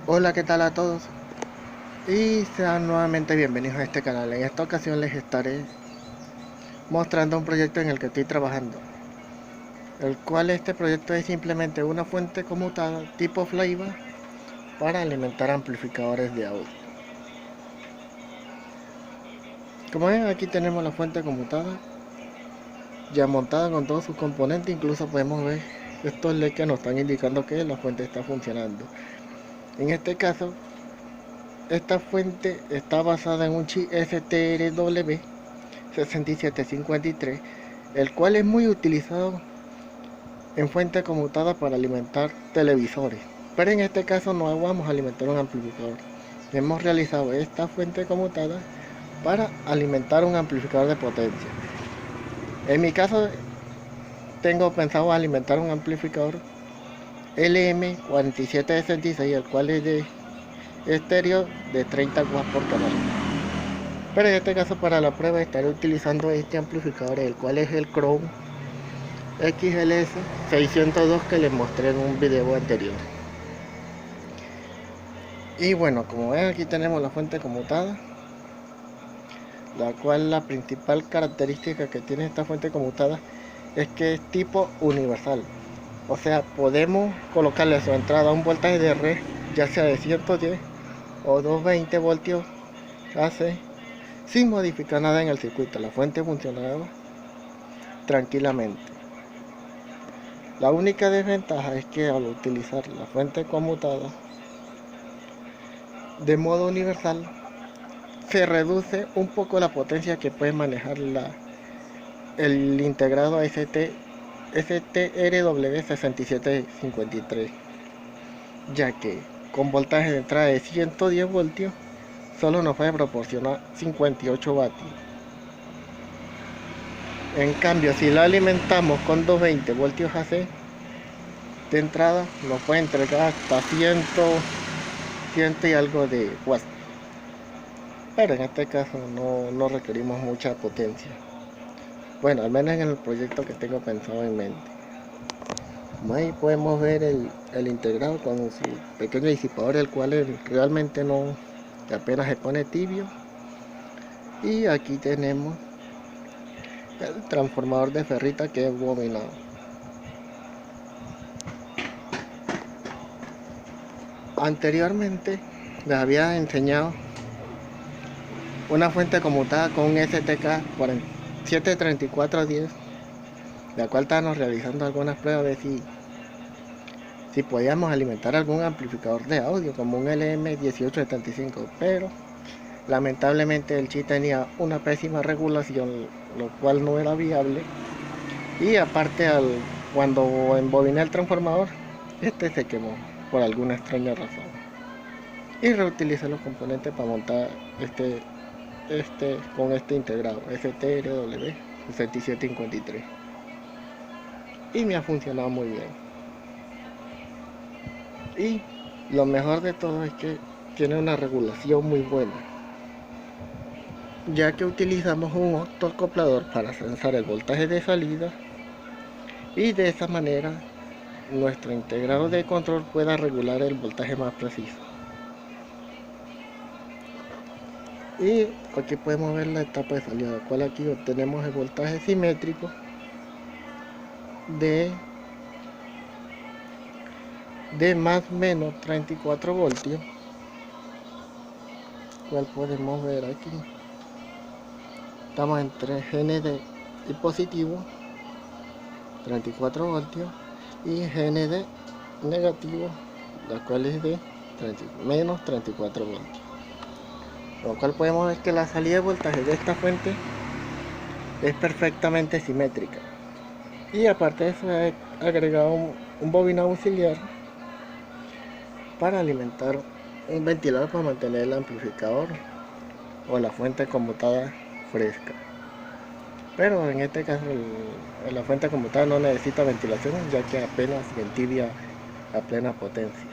Hola, ¿qué tal a todos? Y sean nuevamente bienvenidos a este canal. En esta ocasión les estaré mostrando un proyecto en el que estoy trabajando, el cual este proyecto es simplemente una fuente conmutada tipo Flyback para alimentar amplificadores de audio. Como ven, aquí tenemos la fuente conmutada ya montada con todos sus componentes. Incluso podemos ver estos LEDs que nos están indicando que la fuente está funcionando. En este caso, esta fuente está basada en un chip STRW6753, el cual es muy utilizado en fuente conmutada para alimentar televisores. Pero en este caso no vamos a alimentar un amplificador. Hemos realizado esta fuente conmutada para alimentar un amplificador de potencia. En mi caso tengo pensado alimentar un amplificador LM4766, el cual es de estéreo de 30 watts por canal. Pero en este caso para la prueba estaré utilizando este amplificador, el cual es el Crown XLS 602 que les mostré en un video anterior. Y bueno, como ven, aquí tenemos la fuente conmutada, la cual la principal característica que tiene esta fuente conmutada es que es tipo universal. O sea, podemos colocarle a su entrada un voltaje de red, ya sea de 110 o 220 voltios AC, sin modificar nada en el circuito. La fuente funcionará tranquilamente. La única desventaja es que al utilizar la fuente conmutada de modo universal, se reduce un poco la potencia que puede manejar el integrado STRW6753, ya que con voltaje de entrada de 110 voltios solo nos puede proporcionar 58 vatios. En cambio, si la alimentamos con 220 voltios AC de entrada, nos puede entregar hasta 100 y algo de watts. Pero en este caso no requerimos mucha potencia. Bueno, al menos en el proyecto que tengo pensado en mente. Ahí podemos ver el integrado con su pequeño disipador, el cual realmente no, apenas se pone tibio. Y aquí tenemos el transformador de ferrita que es bobinado. Anteriormente les había enseñado una fuente conmutada con un STK 73410, la cual estábamos realizando algunas pruebas de si podíamos alimentar algún amplificador de audio como un LM1875, pero lamentablemente el chip tenía una pésima regulación, lo cual no era viable. Y aparte, cuando embobiné el transformador, este se quemó por alguna extraña razón. Y reutilicé los componentes para montar con este integrado STRW6753. Y me ha funcionado muy bien. Y lo mejor de todo es que tiene una regulación muy buena, ya que utilizamos un octoacoplador para censar el voltaje de salida, y de esa manera nuestro integrado de control pueda regular el voltaje más preciso. Y aquí podemos ver la etapa de salida, la cual aquí obtenemos el voltaje simétrico de más o menos 34 voltios, cual podemos ver aquí. Estamos entre GND y positivo 34 voltios y GND negativo, la cual es de menos 34 voltios, lo cual podemos ver que la salida de voltaje de esta fuente es perfectamente simétrica. Y aparte de eso, he agregado un bobinado auxiliar para alimentar un ventilador para mantener el amplificador o la fuente conmutada fresca. Pero en este caso la fuente conmutada no necesita ventilación, ya que apenas ventila a plena potencia.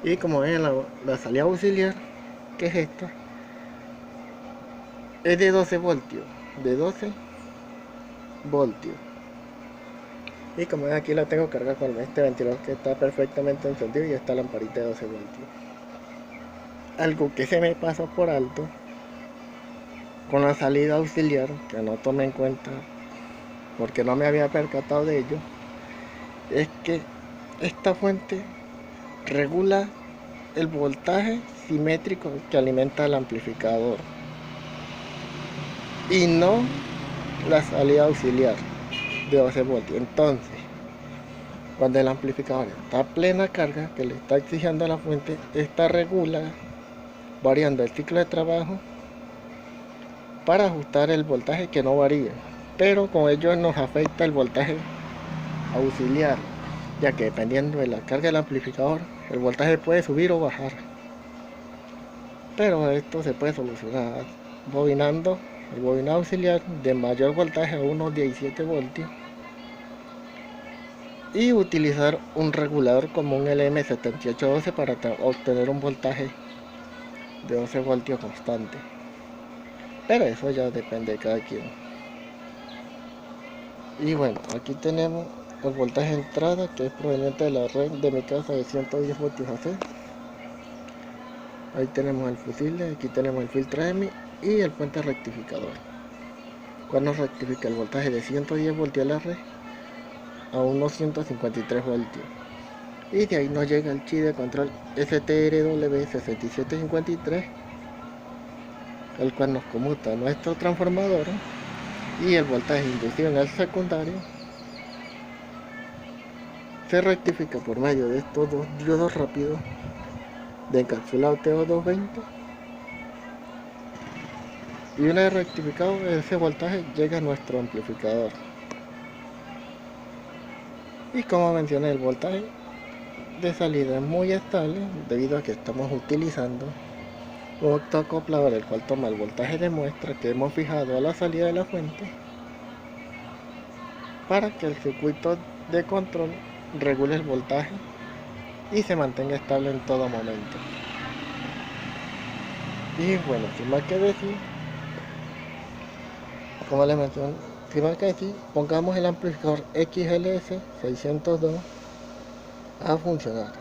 Y como ven, la salida auxiliar, que es esta, es de 12 voltios. Y como ven, aquí la tengo cargada con este ventilador que está perfectamente encendido y esta lamparita de 12 voltios. Algo que se me pasó por alto con la salida auxiliar, que no tomé en cuenta porque no me había percatado de ello, es que esta fuente regula el voltaje simétrico que alimenta el amplificador y no la salida auxiliar de 12 voltios. Entonces, cuando el amplificador está a plena carga, que le está exigiendo a la fuente, esta regula variando el ciclo de trabajo para ajustar el voltaje que no varía, pero con ello nos afecta el voltaje auxiliar, ya que dependiendo de la carga del amplificador el voltaje puede subir o bajar, pero esto se puede solucionar bobinando el bobinado auxiliar de mayor voltaje a unos 17 voltios y utilizar un regulador como un LM7812 para obtener un voltaje de 12 voltios constante, pero eso ya depende de cada quien. Y bueno, aquí tenemos el voltaje de entrada, que es proveniente de la red de mi casa de 110 voltios AC. Ahí tenemos el fusible, aquí tenemos el filtro EMI y el puente rectificador. Cuando rectifica el voltaje de 110 voltios a la red a unos 153 voltios. Y de ahí nos llega el chip de control STRW6753, el cual nos conmuta nuestro transformador y el voltaje inducido en el secundario se rectifica por medio de estos dos diodos rápidos de encapsulado TO220, y una vez rectificado ese voltaje llega a nuestro amplificador. Y como mencioné, el voltaje de salida es muy estable debido a que estamos utilizando un octoacoplador, el cual toma el voltaje de muestra que hemos fijado a la salida de la fuente para que el circuito de control regule el voltaje y se mantenga estable en todo momento. Y bueno, sin más que decir, como les mencioné, pongamos el amplificador XLS 602 a funcionar,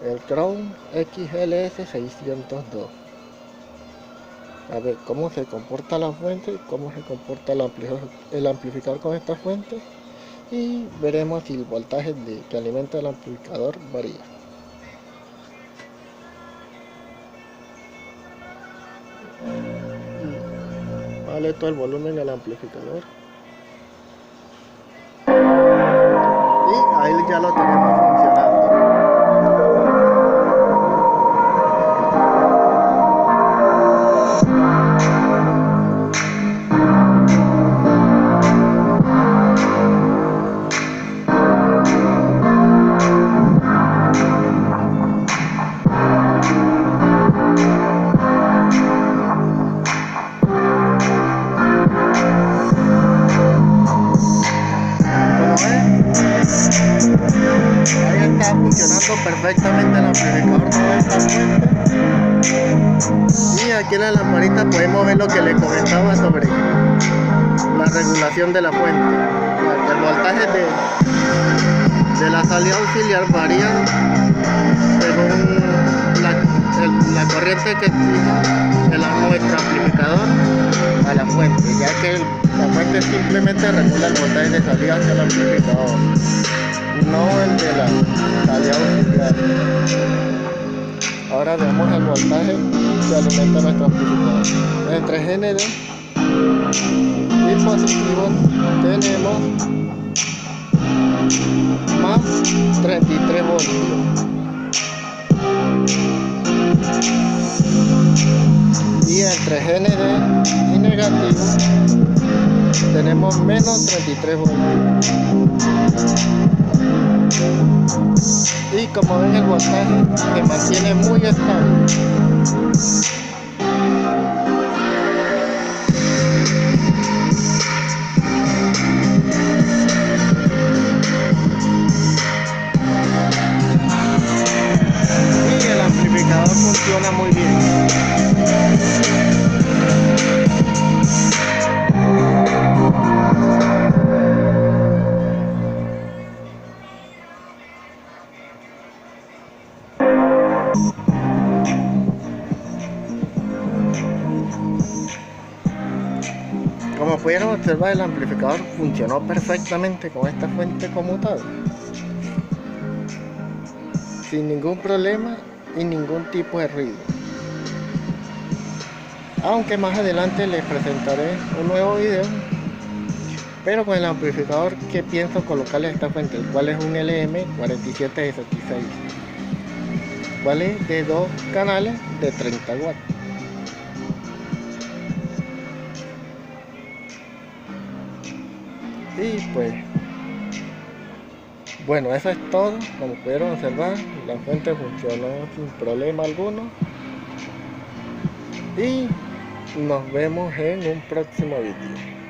el Crown XLS 602, a ver cómo se comporta la fuente y cómo se comporta el amplificador con esta fuente, y veremos si el voltaje que alimenta el amplificador varía. Vale todo el volumen del amplificador y ahí ya lo tenemos funcionando. Ahí está funcionando perfectamente el amplificador de esta fuente. Y aquí en la lamparita podemos ver lo que le comentaba sobre la regulación de la fuente. El voltaje de la salida auxiliar varía según la corriente que exija nuestro amplificador a la fuente, ya que la fuente simplemente regula el voltaje de salida hacia el amplificador, no el de la salida auxiliar. Ahora veamos el voltaje que alimenta nuestro amplificador. Entre GND y positivo tenemos más 33 voltios. Y entre GND y negativo tenemos menos 33 voltios. Y como ven, el voltaje se mantiene muy estable. Y el amplificador funciona muy bien. pudieron observar, el amplificador funcionó perfectamente con esta fuente conmutable, sin ningún problema y ningún tipo de ruido. Aunque más adelante les presentaré un nuevo video, pero con el amplificador que pienso colocarle a esta fuente, el cual es un LM4766, ¿vale? De 2 canales de 30 watts. Y pues, bueno, eso es todo. Como pudieron observar, la fuente funcionó sin problema alguno. Y nos vemos en un próximo vídeo.